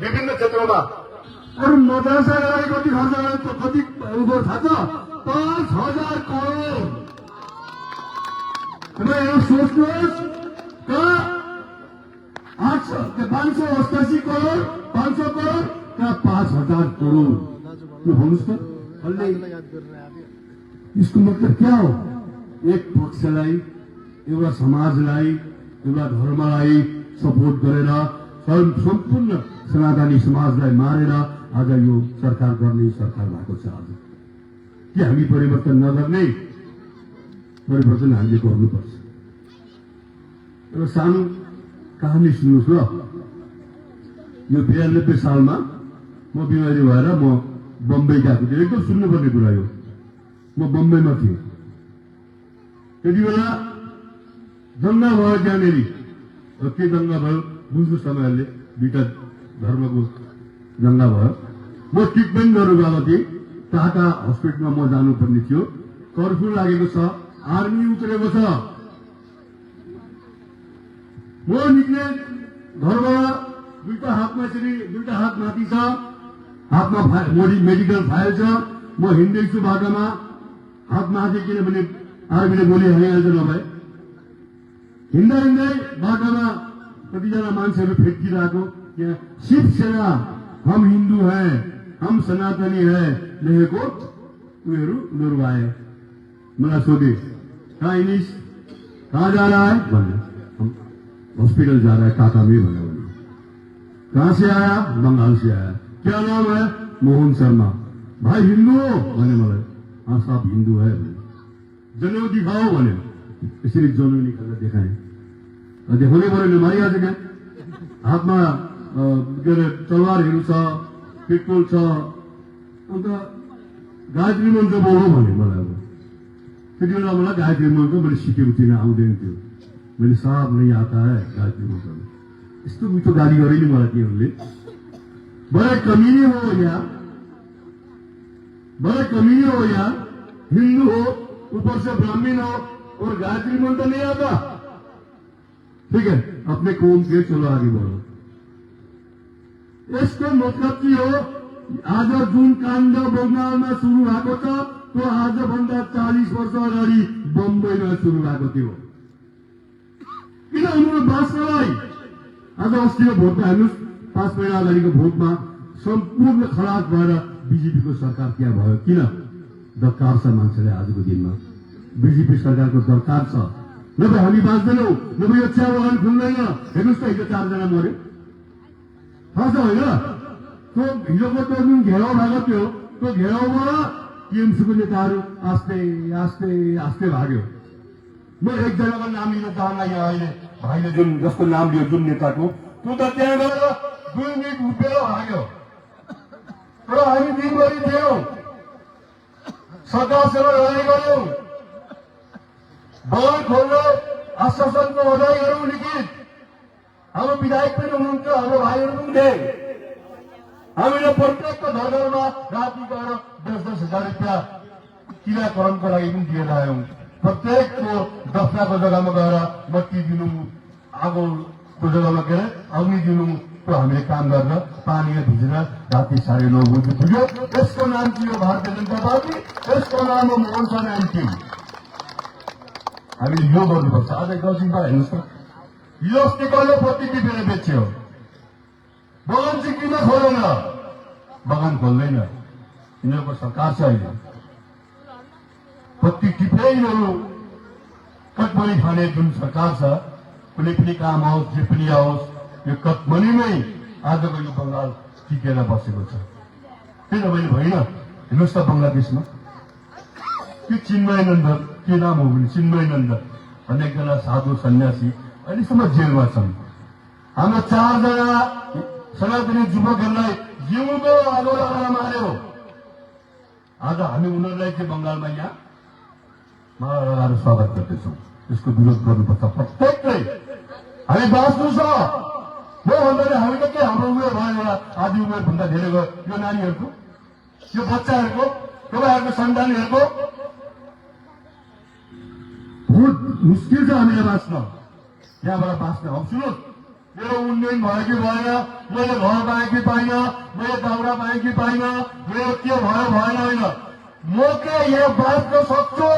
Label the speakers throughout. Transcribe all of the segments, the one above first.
Speaker 1: विभिन्न क्षेत्रमा। अरू मद्रासाका लागि कति खर्च गर्यो कति उयो थाहा छ? 5,000 करोड। तपाईहरु सोच्नुहोस्, 588 करोड, 500 करोड का 5,000 करोड। यो भन्नुहोस् त, इसको मतलब क्या हो? एक पक्षलाई, एउटा समाजलाई, एउटा धर्मलाई सपोर्ट गरेर सम्पूर्ण सनातनी समाजलाई मारेर आज यो सरकार गर्ने सरकार भएको छ। आज के हामी परिवर्तन नगर्ने? परिवर्तन हामीले गर्नुपर्छ। एउटा सानो कहानी सुन्नुहोस् ल। यो 92 सालमा म बिमारी भएर म बम्बई गएको थिएँ। एकदम सुन्नुपर्ने कुरा यो। म बम्बईमा थिएँ। त्यति बेला दंगा भयो त्यहाँनिर। के दंगा भयो बुझ्नु समयले, दुईटा धर्मको दंगा भयो। म ट्रिटमेन्ट गर्नु गएको थिएँ। टाटा हस्पिटलमा म जानुपर्ने थियो। कर्फ्यू लागेको छ, आर्मी उत्रेको छ। म निक्ले घरबाट, दुईटा हातमा यसरी, दुईटा हात माथि छ, हातमा मेडिकल फाइल छ। म हिँड्दैछु बाटोमा, हात माथि, किनभने आर्मीले गोली हालिहाल्छ नभए। हिँड्दा हिँड्दै बाटोमा कतिजना मान्छेहरू फेकिरहेको, त्यहाँ शिवसेना, हम हिन्दू हैं, हम सनातनी है लेखेको उनीहरू आए। मलाई सोधे, कहाँ इनिस, कहाँ जा रहा है भन्ने। हॉस्पिटल जा रहा है टाटा में भन्ने। कहाँ से आया? बंगाल से आया। क्या नाम है? मोहन शर्मा। भाई हिंदू हो भने मलाई। हाँ साहब हिंदू है। जनेऊ दिखाओ भने। यसरी जनेऊ निकालेर देखाएँ। देखाउनै पऱ्यो, मारिहाल्छ क्या। हातमा के अरे तलवारहरू छ, पेट्रोल छ। अन्त गायत्री मन्त्र बोल्नु भने मलाई। अब त्यति बेला मलाई गायत्री मन्त्र मैले सिकेको थिइनँ, आउँदैन थियो। मैले साहब नहीं आता है गायत्री मन्त्र। यस्तो मिठो गाली गरे नि मलाई तिनीहरूले। बड़ा कमीने हो यार, बड़ा कमीने हो यार। हिंदू हो, ऊपर से ब्राह्मण हो और गायत्री मंत्र नहीं आता। ठीक है, अपने कौम के चलो आगे बढ़ो। इसको मतलब के हो, आज जुन काण्ड बंगालमा सुरु भएको छ, त्यो आजभन्दा 40 वर्ष अगाडि बम्बईमा सुरु भएको थियो। किन उनीहरू बाँच्नलाई? आज अस्तिको भोटमा हेर्नुहोस्, 5 महिना अगाडिको भोटमा सम्पूर्ण खलास भएर बीजेपीको सरकार क्या भयो? किन? दरकार छ मान्छेलाई आजको दिनमा। बीजेपी सरकारको दरकार छ, नभए हामी बाँच्दैनौँ, नभए यो चिया बगान खुल्दैन। हेर्नुहोस् त, हिजो 4 जना मर्यो, थाहा छ होइन? त्यो हिजोको त्यो जुन घेराउ भएको थियो, त्यो घेराउबाट टिएमसीको नेताहरू आस्ते आस्ते आस्ते भाग्यो। म एकजनाको नाम लिन चाहन्न यहाँ अहिले, भाइले जुन जसको नाम लियो जुन नेताको, त्यो त त्यहाँ गएर 2 मिनट उभिएर भाग्यो। तर हामी दिनभरि थियौँ, सरकारसँग लडाइँ गऱ्यौँ, बगान खोल्ने आश्वासनको बधाईहरू लिखित। हाम्रो विधायक पनि हुनुहुन्छ, हाम्रो भाइहरू पनि थिए। हामीले प्रत्येक घरमा राति गएर 10-10 हजार रुपियाँ किराकरणको लागि पनि दिएर आयौँ। प्रत्येकको दफ्तरको जग्गामा गएर बत्ती दिनु, आगोको जग्गामा के अरे अग्नि दिनु, त्यो हामीले काम गरेर पानीमा भिजेर राति 9:30 बजी पुग्यो। यसको नाम के हो? भारतीय जनता पार्टी। यसको नाम हो मोहन शर्मा एमपी। हामीले यो गर्नुपर्छ। आज एकछिनमा हेर्नुहोस् त, यो अस्ति कसले पत्ती टिपेर बेच्यो? बगान चाहिँ किन खोलेन? बगान खोल्दैन, यिनीहरूको सरकार छ अहिले। पत्ती टिपे यिनीहरू कटमनी खाने जुन सरकार छ, कुनै पनि काम आओस्, जे पनि आओस्, यो कटमनीमै आजको यो बंगाल टिकेर बसेको छ। किन मैले होइन? हेर्नुहोस् त, बङ्गलादेशमा के चिन्मयानन्द, के नाम हो भने चिन्मयानन्द भन्ने एकजना साधु सन्यासी अहिलेसम्म जेलमा छन्। हाम्रो 4 जना सनातनी युवकहरूलाई जिउँदो आगो लगाएर मार्यो। आज हामी उनीहरूलाई चाहिँ बंगालमा यहाँ माला लगाएर स्वागत गर्दैछौँ। यसको विरोध गर्नुपर्छ प्रत्येकले। हामी बाँच्नु छ। म भन्दाखेरि हामी त के, हाम्रो उमेर भयो एउटा आधी उमेर भन्दा धेरै भयो। यो नानीहरूको, यो बच्चाहरूको, तपाईँहरूको सन्तानहरूको बहुत मुस्किल छ हामीलाई बाँच्न। यहाँबाट बाँच्न। अब सुन्नुहोस्, मेरो उन्नयन भयो कि भएन, मैले घर पाएँ कि पाइनँ, मैले दाउरा पाएँ कि पाइनँ, मेरो के भयो भएन होइन। म के यहाँ बाँच्न सक्छु,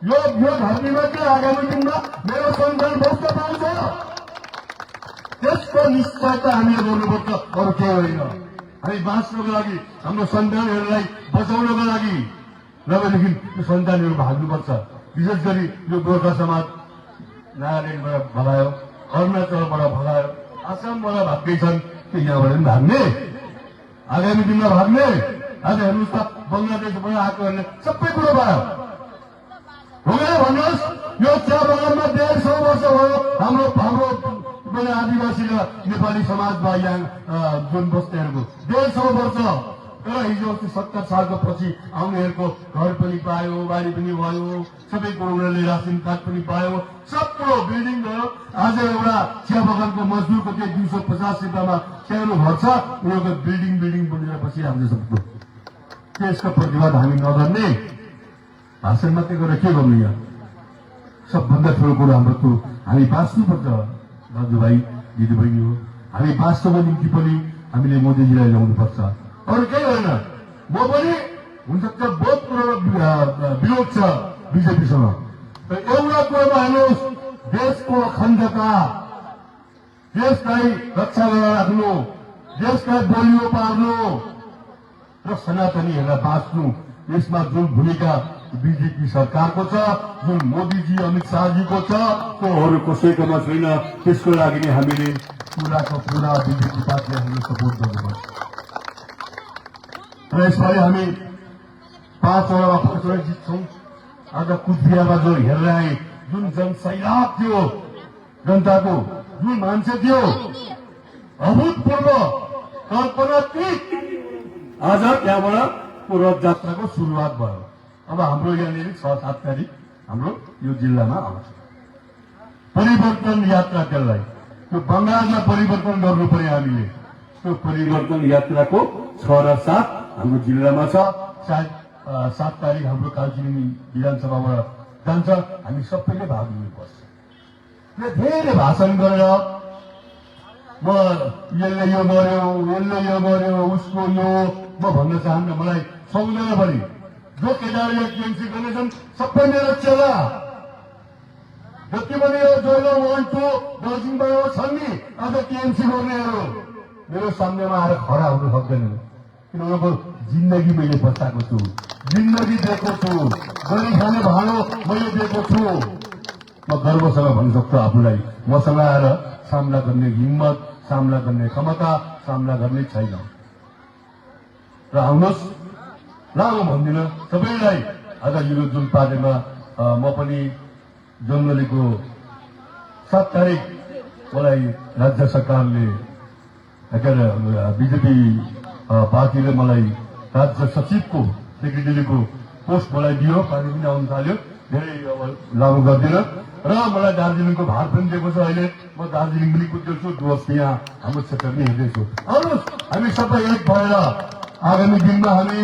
Speaker 1: यो धरतीमा के आगामी दिनमा मेरो सन्तान बस्न पाउँछ, त्यसको निश्चयता हामीले गर्नुपर्छ, अरू केही होइन। हामी बाँच्नको लागि, हाम्रो सन्तानहरूलाई बचाउनको लागि, नभएदेखि यो सन्तानहरू भाग्नुपर्छ। विशेष गरी यो गोर्खा समाज नागाल्यान्डबाट भगायो, अरुणाचलबाट भगायो, आसामबाट भाग्दैछन्, कि यहाँबाट पनि भाग्ने, आगामी दिनमा भाग्ने। आज हेर्नुहोस् त बङ्गलादेशबाट आएकोहरूले सबै कुरो भयो, हो गएर भन्नुहोस्। यो चिया बगानमा 150 वर्ष भयो हाम्रो आदिवासी र नेपाली समाजमा यहाँ जुन बस्नेहरूको 150 वर्ष। तर हिजो 70 सालको पछि आउनेहरूको घर पनि पायो, बारी पनि भयो, सबै कुरो उनीहरूले रासन कार्ड पनि पायो, सब कुरो बिल्डिङ भयो। आज एउटा चिया बगानको मजदुरको त्यो 250 रुपियाँमा सानो घर छ, उनीहरूको बिल्डिङ बनेर बसिरहेको छ। सबको त्यसको प्रतिवाद हामी नगर्ने, भाषण मात्रै गरेर के गर्नु? यहाँ सबभन्दा ठुलो कुरो हाम्रो त्यो हामी बाँच्नुपर्छ दाजुभाइ दिदीबहिनी हो। हामी बाँच्नको निम्ति पनि हामीले मोदीजीलाई ल्याउनुपर्छ, अरू केही होइन। म पनि हुन्छ बहुत कुरो विरोध छ बिजेपीसँग, तर एउटा कुरोमा हेर्नुहोस्, देशको अखण्डता, देशलाई रक्षा गरेर राख्नु, देशलाई बलियो पार्नु र सनातनीहरूलाई बाँच्नु, यसमा जुन भूमिका बीजेपी सरकारको छ, जुन मोदीजी अमित शाहजीको छ, त्यो अरू कसैकोमा छैन। त्यसको लागि नै हामीले पुराको पुरा बीजेपी पार्टीलाई हामीले सपोर्ट गर्नुपर्छ। र यसपालि हामी 5 वडामा 5 वडा जित्छौँ। आज कुचबिहारमा जो हेरेर आए, जुन जनसैलाब थियो, जनताको जुन मान्छे थियो, अभूतपूर्व कल्पनातीत, आज त्यहाँबाट रथ यात्राको सुरुवात भयो। अब हाम्रो यहाँनिर 6-7 तारिक हाम्रो यो जिल्लामा आउँछ परिवर्तन यात्रा। त्यसलाई त्यो बङ्गालमा परिवर्तन गर्नु पर्यो हामीले। त्यो परिवर्तन यात्राको 6 र 7 हाम्रो जिल्लामा छ। सायद 7 तारिक हाम्रो कालचिनी विधानसभाबाट जान्छ। हामी सबैले भाग लिनुपर्छ। धेरै भाषण गरेर म यसले यो गर्यो, उसको यो म भन्न चाहन्न। मलाई सक्दैन पनि। जो केटाहरूले टिएमसी गर्नेछन् सबै मेरो चेला, जति पनि यो जोइलो 1, 2 दार्जिलिङबाट छन् नि, आज टिएमसी गर्नेहरू मेरो सामनेमा आएर खडा हुन सक्दैनन्। किन उनीहरूको जिन्दगी मैले बचाएको छु, जिन्दगी दिएको छु, गरी खाने भाँडो मैले दिएको छु। म गर्वसँग भन्न सक्छु आफूलाई, मसँग आएर सामना गर्ने हिम्मत, सामना गर्ने क्षमता, सामना गर्ने छैन। र आउनुहोस्, लामो भन्दिनँ सबैलाई। आज यो जुन पार्टीमा म पनि जङ्गलीको 7 तारिक मलाई राज्य सरकारले बिजेपी पार्टीले मलाई राज्य सचिवको सेक्रेटरीको पोस्ट मलाई दियो। पार्टी पनि आउनु थाल्यो, धेरै लामो गर्दिनँ। र मलाई दार्जिलिङको भार पनि दिएको छ। अहिले म दार्जिलिङ पनि कुद्दैछु, डुवर्स यहाँ हाम्रो क्षेत्र पनि हिँड्दैछु। आउनुहोस्, हामी सबै एक भएर आगामी दिनमा हामी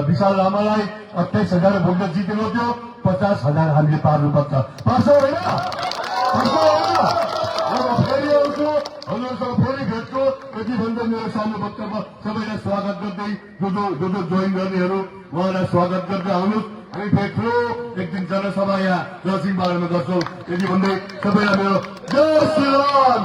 Speaker 1: विशाल लामालाई 28,000 भोटले जितेको थियो, 50,000 हामीले पार्नुपर्छ। पार्छौँ होइन? फेरि आउँछु, हजुरसँग फेरि भेट्छु। यति भन्दा मेरो सानो वक्तव्य सबैलाई स्वागत गर्दै, जो जोइन गर्नेहरू उहाँलाई स्वागत गर्दै आउनुहोस्। हामी भेट्छौँ एक दिन जनसभा यहाँ दक्षिणबारमा गर्छौँ। यति भन्दै सबैलाई मेरो जय श्री राम।